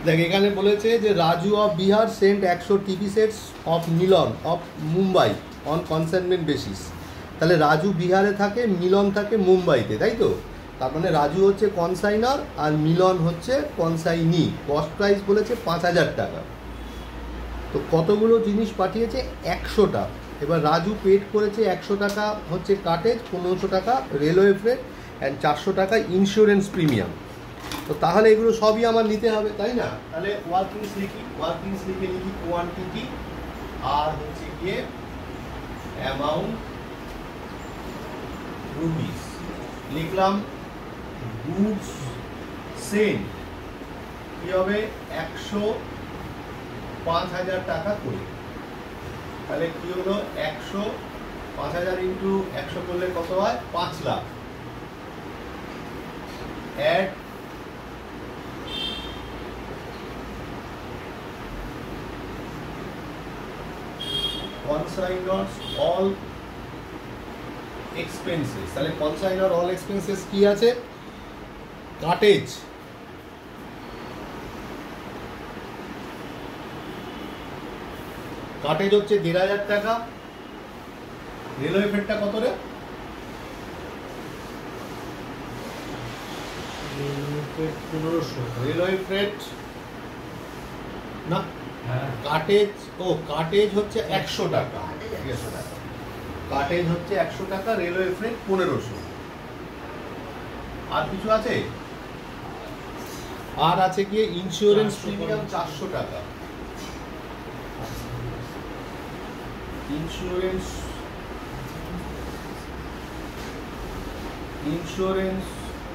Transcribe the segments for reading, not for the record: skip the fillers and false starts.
দেখ এখানে বলেছে যে Raju of Bihar sent 100 TV sets of Milan of Mumbai on consignment basis. তাহলে রাজু বিহারে থাকে, মিলন থাকে মুম্বাইতে, তাই তো? তার মানে রাজু হচ্ছে কনসাইনার আর মিলন হচ্ছে কনসাইনি। কস্ট প্রাইস বলেছে 5,000 টাকা। তো কতগুলো জিনিস পাঠিয়েছে? 100টা। এবার রাজু পেড করেছে 100 টাকা হচ্ছে কাটেজ, 1500 টাকা রেলওয়ে ফ্রেট অ্যান্ড 400 টাকা ইন্স্যুরেন্স প্রিমিয়াম। তো তাহলে এগুলো সবই আমার নিতে হবে, তাই না? তাহলে ওয়ার্কিংস লিখি, ওয়ার্কিংস লিখে লিখি কোয়ান্টিটি আর হচ্ছে গিয়ে অ্যামাউন্ট রুপিস লিখলাম। গুডস সেন্ট কি হবে? 100 5,000 টাকা করে। তাহলে কি হলো? 100 5,000 ইন্টু 100 করলে কত হয়? 5 lakh. Add consignors all expenses। তাহলে consignor all expenses কি আছে? কাটেজ, কাটেজ হচ্ছে 1,500 টাকা। রেলওয়ে ফেটটা কত রে? রেলওয়ে ফ্রেট না, কাটেজ, ও কাটেজ হচ্ছে 100 টাকা। কাটেজ হচ্ছে 100 টাকা, রেলওয়ে ফ্রেট 1500। আর কিছু আছে? আর আছে গিয়ে ইন্স্যুরেন্স প্রিমিয়াম 400 টাকা। ইন্স্যুরেন্স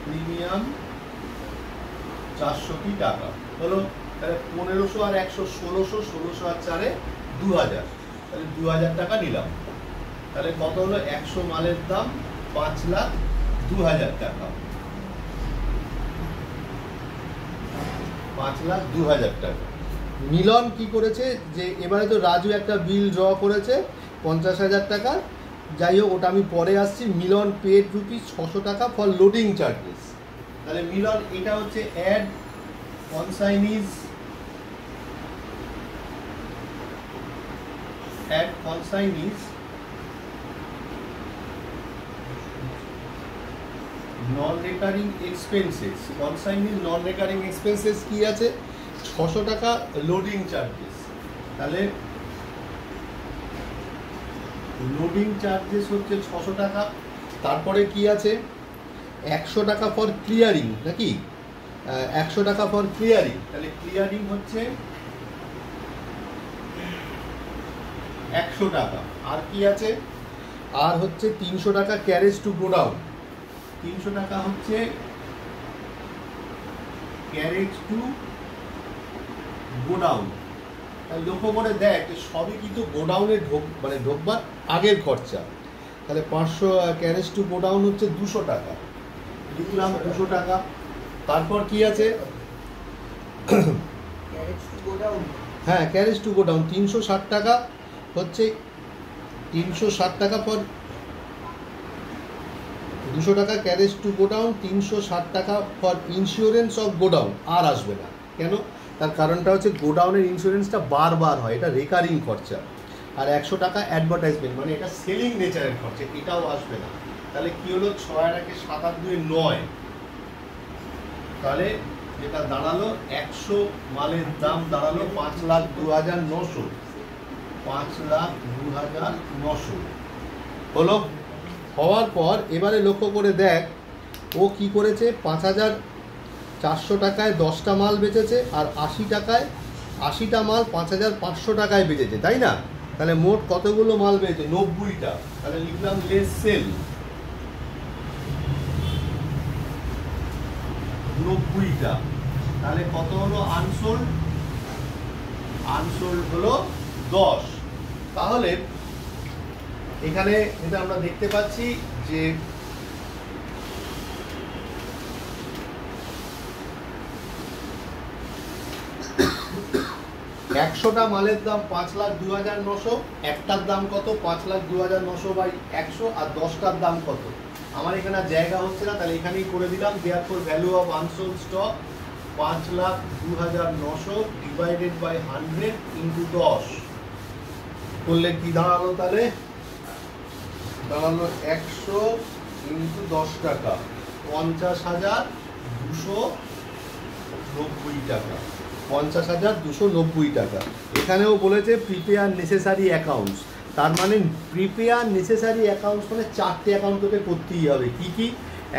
প্রিমিয়াম 400 টাকা হলো। তাহলে 1500 আর 100 1600, 1600 আর 4 2000। তাহলে 2000 টাকা নিলাম। তাহলে কত হলো? 100 মালের দাম 5,02,000 টাকা। 5,02,000 টাকা। মিলন কি করেছে? যে এবারে তো রাজু একটা বিল ড্র করেছে 50,000 টাকা। যাই হোক, ওটা আমি পরে আসছি। মিলন পেড রুপিস 600 টাকা ফর লোডিং চার্জেস। তাহলে মিলন এটা হচ্ছে অ্যাড কনসাইনিজ, অ্যাড কনসাইনিজ নন রেকারিং এক্সপেন্সেস। কনসাইনিজ নন রেকারিং এক্সপেন্সেস কি আছে? 600 টাকা লোডিং চার্জেস। তাহলে লোডিং চার্জেস হচ্ছে 600 টাকা। তারপরে কি আছে? 100 টাকা ফর ক্লিয়ারিং, নাকি? 100 টাকা ফর ক্লিয়ারিং। তাহলে ক্লিয়ারিং হচ্ছে 100 টাকা। আর কি আছে? আর হচ্ছে 300 টাকা ক্যারেজ টু গোডাউন। 300 টাকা হচ্ছে ক্যারেজ টু গোডাউন। লক্ষ্য করে দেখ সবই কিন্তু গোডাউনে ঢোকবার আগের খরচা। তাহলে 500 ক্যারেজ টু গোডাউন হচ্ছে 200 টাকা, লিখলাম 200 টাকা। তারপর কি আছে? হ্যাঁ, ক্যারেজ টু গোডাউন 360 টাকা হচ্ছে, 360 টাকা ফর 200 টাকা ক্যারেজ টু গোডাউন, 360 টাকা ফর ইন্স্যুরেন্স অফ গোডাউন। আর আসবে না, কেন? তার কারণটা হচ্ছে গোডাউনের ইন্স্যুরেন্সটা বারবার হয়, এটা রেকারিং খরচা। আর 100 টাকা অ্যাডভার্টাইজমেন্ট, মানে এটা সেলিং নেচারের খরচা, এটাও আসবে না। তাহলে কি হলো? 6 আর 1 7 আর 2 9। তাহলে যেটা দাঁড়ালো 100 মালের দাম দাঁড়ালো 5,02,900। 5,02,900 হলো। হওয়ার পর এবারে লক্ষ্য করে দেখ ও কি করেছে। 5,400 টাকায় 10টা মাল বেচেছে, আর 80 টাকায় 80টা মাল 5,500 টাকায় বেচেছে, তাই না? তাহলে মোট কতগুলো মাল বেচেছে? 90টা। তাহলে লিখলাম লেস সেল 90টা। তাহলে কত হলো আনসোল্ড? আনসোল্ড হলো 10। তাহলে এখানে যেটা আমরা দেখতে পাচ্ছি যে 100টা মালের দাম 5,02,900, একটার দাম কত? 5,02,900 বাই 100, আর 10টার দাম কত? আমার এখানে জায়গা হচ্ছে না, তাহলে এখানেই করে দিলাম। Therefore value of unsold stock 5,02,900 divided by 100 into 10 করলে কি দাঁড়ালো? তাহলে দাঁড়ালো 100 ইন্টু 10 টাকা, 50,290 টাকা। 50,290 টাকা। এখানেও বলেছে প্রিপেয়ার নেসেসারি অ্যাকাউন্টস, তার মানে প্রিপেয়ার নেসেসারি অ্যাকাউন্টস মানে 4টে অ্যাকাউন্ট তোকে করতেই হবে। কি কি?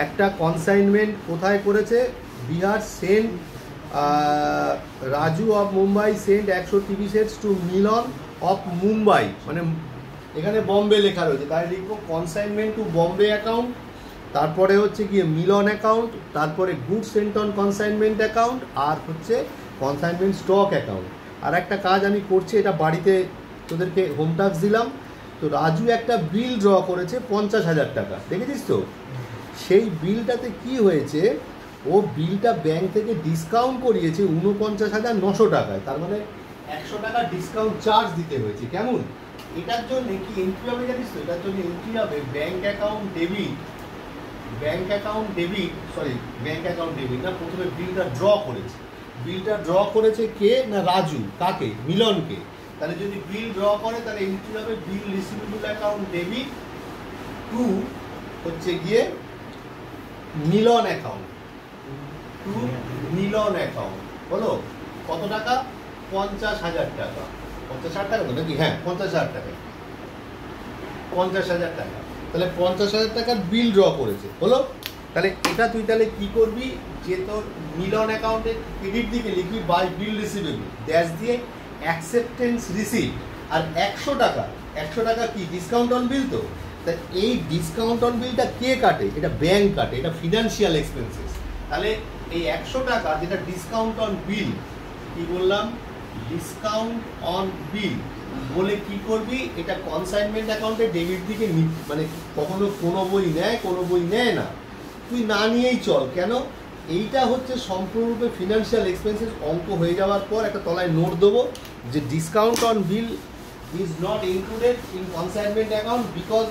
একটা কনসাইনমেন্ট কোথায় করেছে? Bihar sent Raju of Mumbai sent 100 TV sets to Milan of Mumbai, মানে এখানে বম্বে লেখা রয়েছে, তাই লিখবো কনসাইনমেন্ট টু বম্বে অ্যাকাউন্ট, তারপরে হচ্ছে গিয়ে মিলন অ্যাকাউন্ট, তারপরে goods sent on consignment account, আর হচ্ছে কনসাইনমেন্ট স্টক অ্যাকাউন্ট। আর একটা কাজ আমি করছি, এটা বাড়িতে তোদেরকে হোম টাস্ক দিলাম। তো রাজু একটা বিল ড্র করেছে 50,000 টাকা, দেখেছিস তো? সেই বিলটাতে কি হয়েছে, ও বিলটা ব্যাংক থেকে ডিসকাউন্ট করিয়েছে 49,900 টাকায়, তার মানে 100 টাকা ডিসকাউন্ট চার্জ দিতে হয়েছে। কেমন? এটার জন্য কি এন্ট্রি হবে জানিস তো? এটার জন্য এন্ট্রি হবে ব্যাংক অ্যাকাউন্ট ডেবিট না, প্রথমে বিলটা ড্র করেছে। বিলটা ড্র করেছে কে? না রাজু। কাকে? মিলনকে। তাহলে যদি বিল ড্র করে তাহলে এন্ট্রি হবে বিল রিসিভেবল অ্যাকাউন্ট ডেবিট টু হচ্ছে গিয়ে মিলন অ্যাকাউন্ট, হলো কত টাকা? 50,000 টাকা। 50,000 টাকা তো নাকি? হ্যাঁ, 50,000 টাকা। 50,000 টাকা। তাহলে 50,000 টাকার বিল ড্র করেছে, হলো? তাহলে এটা তুই তাহলে কি করবি, যে তোর মিলন অ্যাকাউন্টে ক্রেডিট দিকে লিখবি বাই বিল রিসিভেবল, ড্যাশ দিয়ে অ্যাকসেপ্টেন্স রিসিভ, আর 100 টাকা কি ডিসকাউন্ট অন বিল। তো তাই এই ডিসকাউন্ট অন বিলটা কে কাটে? এটা ব্যাংক কাটে, এটা ফিনান্সিয়াল এক্সপেন্সেস। তাহলে এই 100 টাকা যেটা ডিসকাউন্ট অন বিল, কি বললাম? ডিসকাউন্ট অন বিল বলে কি করবি, এটা কনসাইনমেন্ট অ্যাকাউন্টে ডেবিট দিকে মানে কখনো কোনো বই নেয়, কোনো বই নেয় না, তুই না নিয়েই চল। কেন? এইটা হচ্ছে সম্পূর্ণরূপে ফিনান্সিয়াল এক্সপেন্সেস। অঙ্ক হয়ে যাওয়ার পর একটা তলায় নোট দেবো যে discount on bill is not included in consignment account because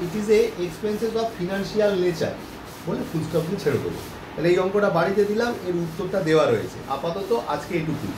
it is a expenses of financial nature, বলে ফুল স্টপ দিয়ে ছেড়ে দেবো। তাহলে এই অঙ্কটা বাড়িতে দিলাম, এর উত্তরটা দেওয়া রয়েছে। আপাতত আজকে এটুকুই।